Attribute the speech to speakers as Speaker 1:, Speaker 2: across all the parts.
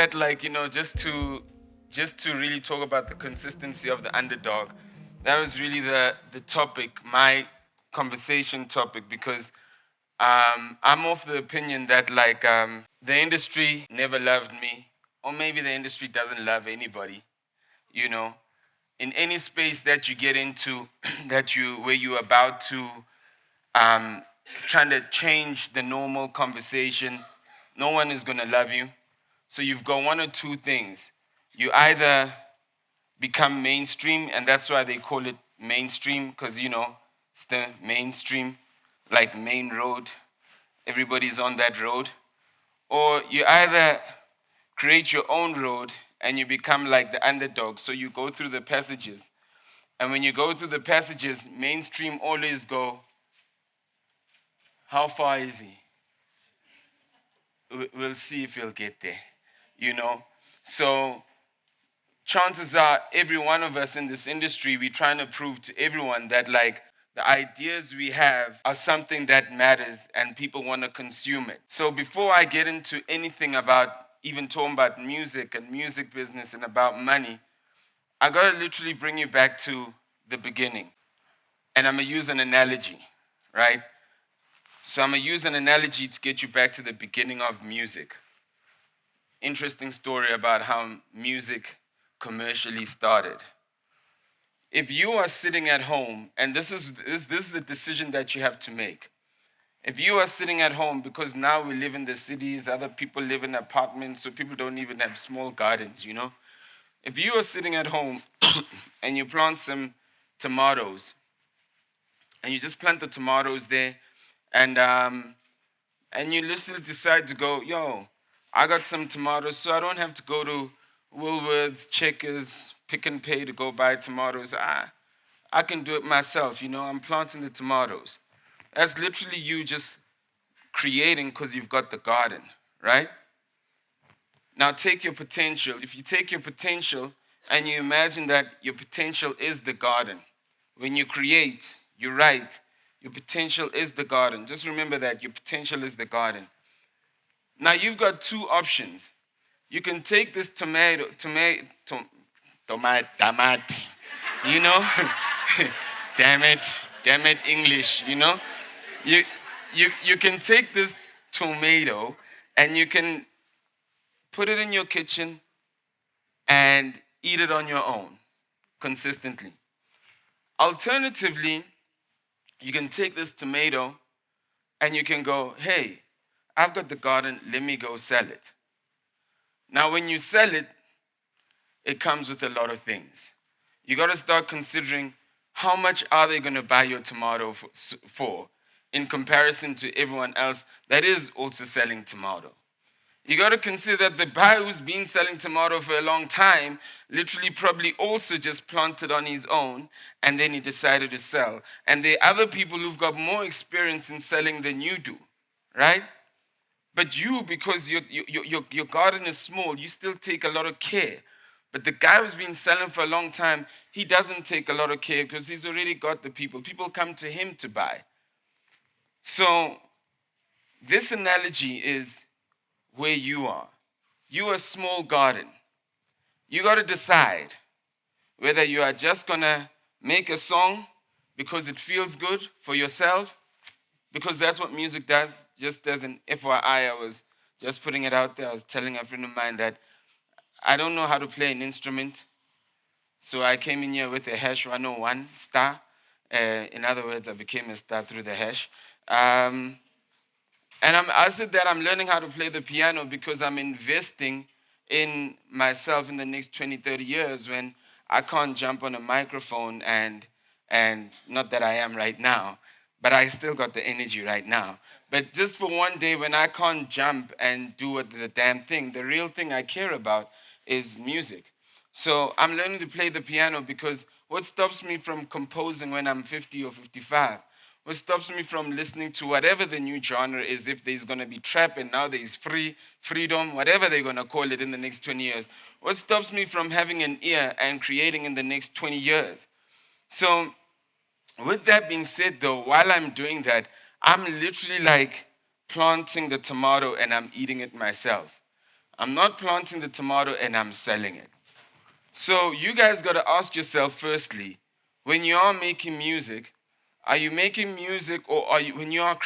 Speaker 1: that, like, just to really talk about the consistency of the underdog, that was really the topic, my conversation topic, because I'm of the opinion that, like, the industry never loved me, or maybe the industry doesn't love anybody. You know, in any space that you get into, where you're about to um, trying to change the normal conversation, no one is gonna love you. So you've got one or two things. You either become mainstream, and that's why they call it mainstream, because it's the mainstream, like main road. Everybody's on that road. Or you either create your own road and you become like the underdog. So you go through the passages. And when you go through the passages, mainstream always go, how far is he? We'll see if he'll get there, you know? So chances are every one of us in this industry, we're trying to prove to everyone that, like, the ideas we have are something that matters and people want to consume it. So before I get into anything about even talking about music and music business and about money, I gotta literally bring you back to the beginning. And I'm gonna use an analogy, right? So I'm gonna use an analogy to get you back to the beginning of music. Interesting story about how music commercially started. If you are sitting at home, and this is the decision that you have to make. If you are sitting at home, because now we live in the cities, other people live in apartments, so people don't even have small gardens, you know? If you are sitting at home and you plant some tomatoes, and you just plant the tomatoes there, and you literally decide to go, yo, I got some tomatoes, so I don't have to go to Woolworths, Checkers, Pick and Pay to go buy tomatoes. I can do it myself, I'm planting the tomatoes. That's literally you just creating because you've got the garden, right? Now take your potential. If you take your potential and you imagine that your potential is the garden, when you create, you write, your potential is the garden. Just remember that your potential is the garden. Now you've got two options. You can take this tomato, you know? damn it, English, You, you can take this tomato and you can put it in your kitchen and eat it on your own consistently. Alternatively, you can take this tomato and you can go, hey, I've got the garden, let me go sell it. Now, when you sell it, it comes with a lot of things. You got to start considering how much are they going to buy your tomato for in comparison to everyone else that is also selling tomato. You got to consider that the guy who's been selling tomato for a long time literally probably also just planted on his own and then he decided to sell. And there are other people who've got more experience in selling than you do, right? But you, because your garden is small, you still take a lot of care. But the guy who's been selling for a long time, he doesn't take a lot of care because he's already got the people. People come to him to buy. So this analogy is where you are. You're a small garden. You got to decide whether you are just going to make a song because it feels good for yourself, because that's what music does. Just as an FYI, I was just putting it out there. I was telling a friend of mine that I don't know how to play an instrument. So I came in here with a hash 101 star. In other words, I became a star through the hash. And I said that I'm learning how to play the piano because I'm investing in myself in the next 20, 30 years when I can't jump on a microphone and not that I am right now, but I still got the energy right now. But just for one day when I can't jump and do the damn thing, the real thing I care about is music. So I'm learning to play the piano because what stops me from composing when I'm 50 or 55? What stops me from listening to whatever the new genre is, if there's going to be trap and now there's freedom, whatever they're going to call it in the next 20 years? What stops me from having an ear and creating in the next 20 years? So with that being said, though, while I'm doing that, I'm literally like planting the tomato and I'm eating it myself. I'm not planting the tomato and I'm selling it. So you guys got to ask yourself firstly, when you are making music, are you making music, or are you, when you are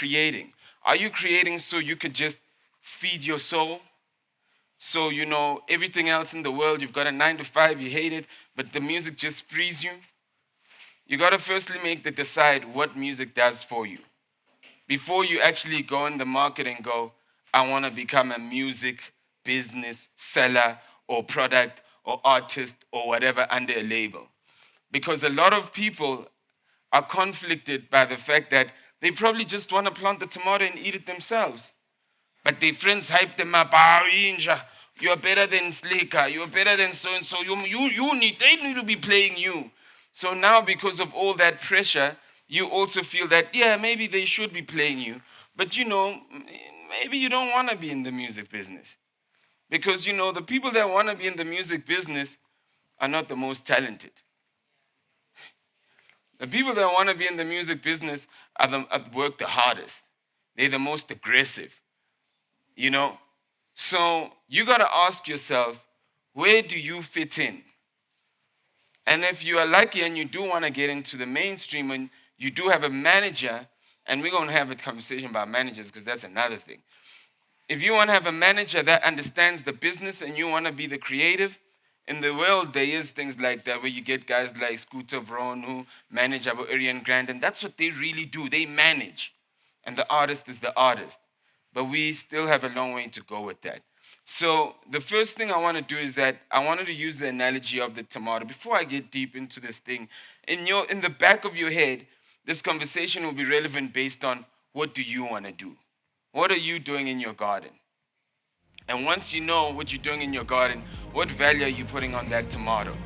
Speaker 1: you creating so you could just feed your soul? So, everything else in the world, you've got a 9 to 5, you hate it, but the music just frees you. You got to firstly decide what music does for you before you actually go in the market and go, I want to become a music business seller or product or artist or whatever under a label. Because a lot of people are conflicted by the fact that they probably just want to plant the tomato and eat it themselves. But their friends hype them up. Inja, you're better than Slikour. You're better than so and so. They need to be playing you. So now, because of all that pressure, you also feel that, yeah, maybe they should be playing you. But maybe you don't want to be in the music business. Because, the people that want to be in the music business are not the most talented. The people that want to be in the music business work the hardest. They're the most aggressive. You know? So you got to ask yourself, where do you fit in? And if you are lucky and you do want to get into the mainstream and you do have a manager, and we're going to have a conversation about managers because that's another thing. If you want to have a manager that understands the business and you want to be the creative, in the world there is things like that where you get guys like Scooter Braun who manage our Arian Grant, and that's what they really do. They manage. And the artist is the artist. But we still have a long way to go with that. So the first thing I want to do is that I wanted to use the analogy of the tomato. Before I get deep into this thing, in the back of your head, this conversation will be relevant based on what do you want to do? What are you doing in your garden? And once you know what you're doing in your garden, what value are you putting on that tomato?